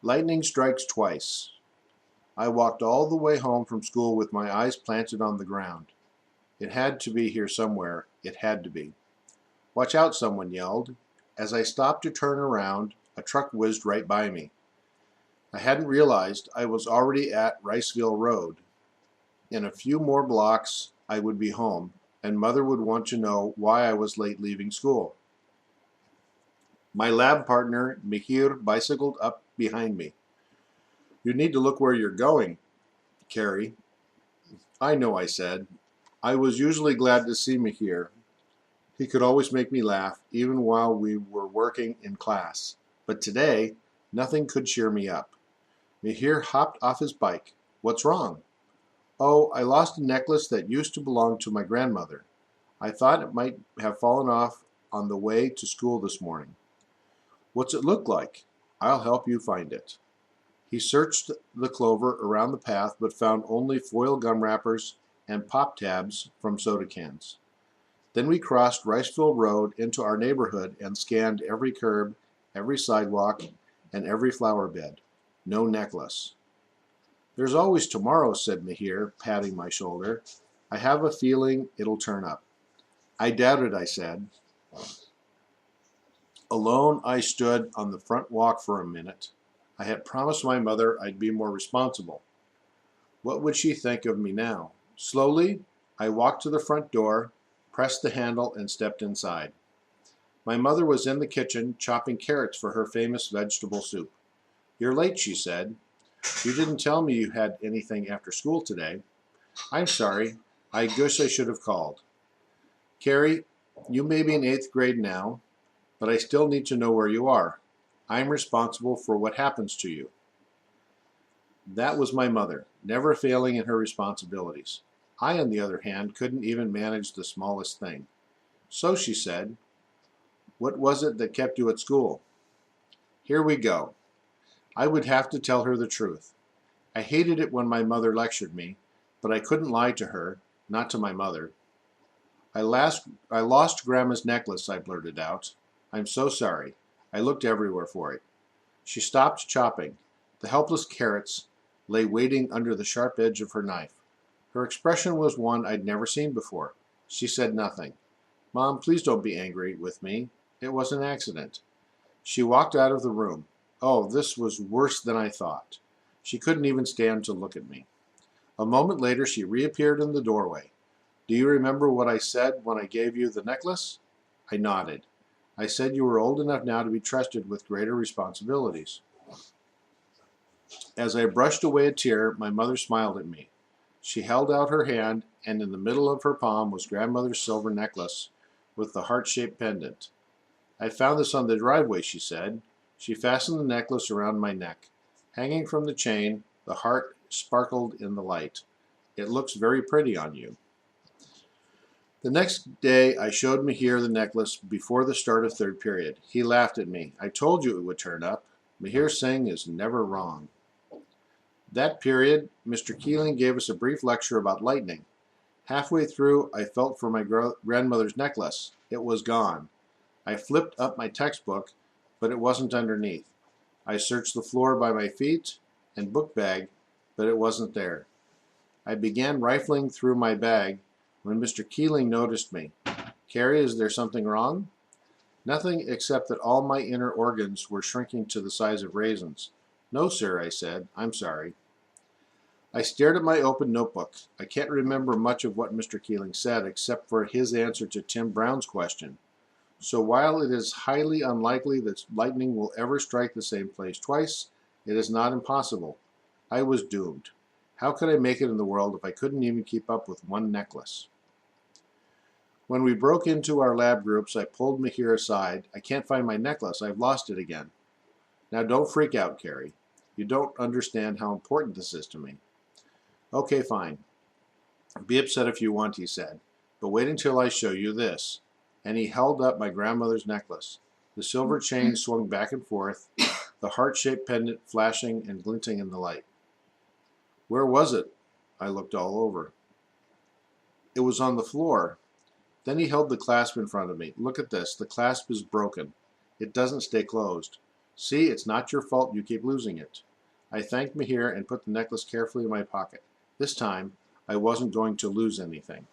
Lightning strikes twice. I walked all the way home from school with my eyes planted on the ground. It had to be here somewhere. It had to be. Watch out, someone yelled. As I stopped to turn around, a truck whizzed right by me. I hadn't realized I was already at Riceville Road. In a few more blocks, I would be home, and Mother would want to know why I was late leaving school. My lab partner, Mihir, bicycled up behind me. You need to look where you're going, Carrie. I know, I said. I was usually glad to see Mihir. He could always make me laugh, even while we were working in class. But today, nothing could cheer me up. Mihir hopped off his bike. What's wrong? Oh, I lost a necklace that used to belong to my grandmother. I thought it might have fallen off on the way to school this morning. What's it look like? I'll help you find it. He searched the clover around the path, but found only foil gum wrappers and pop tabs from soda cans. Then we crossed Riceville Road into our neighborhood and scanned every curb, every sidewalk, and every flower bed. No necklace. There's always tomorrow, said Mihir, patting my shoulder. I have a feeling it'll turn up. I doubt it, I said. Alone, I stood on the front walk for a minute. I had promised my mother I'd be more responsible. What would she think of me now? Slowly, I walked to the front door, pressed the handle, and stepped inside. My mother was in the kitchen chopping carrots for her famous vegetable soup. You're late, she said. You didn't tell me you had anything after school today. I'm sorry. I guess I should have called. Carrie, you may be in 8th grade now, but I still need to know where you are. I'm responsible for what happens to you. That was my mother, never failing in her responsibilities. I, on the other hand, couldn't even manage the smallest thing. So, she said, what was it that kept you at school? Here we go. I would have to tell her the truth. I hated it when my mother lectured me, but I couldn't lie to her, not to my mother. I lost Grandma's necklace, I blurted out. I'm so sorry. I looked everywhere for it. She stopped chopping. The helpless carrots lay waiting under the sharp edge of her knife. Her expression was one I'd never seen before. She said nothing. Mom, please don't be angry with me. It was an accident. She walked out of the room. Oh, this was worse than I thought. She couldn't even stand to look at me. A moment later, she reappeared in the doorway. Do you remember what I said when I gave you the necklace? I nodded. I said you were old enough now to be trusted with greater responsibilities. As I brushed away a tear, my mother smiled at me. She held out her hand, and in the middle of her palm was Grandmother's silver necklace with the heart-shaped pendant. I found this on the driveway, she said. She fastened the necklace around my neck. Hanging from the chain, the heart sparkled in the light. It looks very pretty on you. The next day, I showed Mihir the necklace before the start of 3rd period. He laughed at me. I told you it would turn up. Mihir Singh is never wrong. That period, Mr. Keeling gave us a brief lecture about lightning. Halfway through, I felt for my grandmother's necklace. It was gone. I flipped up my textbook, but it wasn't underneath. I searched the floor by my feet and book bag, but it wasn't there. I began rifling through my bag when Mr. Keeling noticed me. Carrie, is there something wrong? Nothing except that all my inner organs were shrinking to the size of raisins. No, sir, I said. I'm sorry. I stared at my open notebook. I can't remember much of what Mr. Keeling said except for his answer to Tim Brown's question. So while it is highly unlikely that lightning will ever strike the same place twice, it is not impossible. I was doomed. How could I make it in the world if I couldn't even keep up with one necklace? When we broke into our lab groups, I pulled Mihir aside. I can't find my necklace. I've lost it again. Now don't freak out, Carrie. You don't understand how important this is to me. Okay, fine. Be upset if you want, he said. But wait until I show you this. And he held up my grandmother's necklace. The silver chain swung back and forth, the heart-shaped pendant flashing and glinting in the light. Where was it? I looked all over. It was on the floor. Then he held the clasp in front of me. Look at this. The clasp is broken. It doesn't stay closed. See, it's not your fault you keep losing it. I thanked Mahir and put the necklace carefully in my pocket. This time, I wasn't going to lose anything.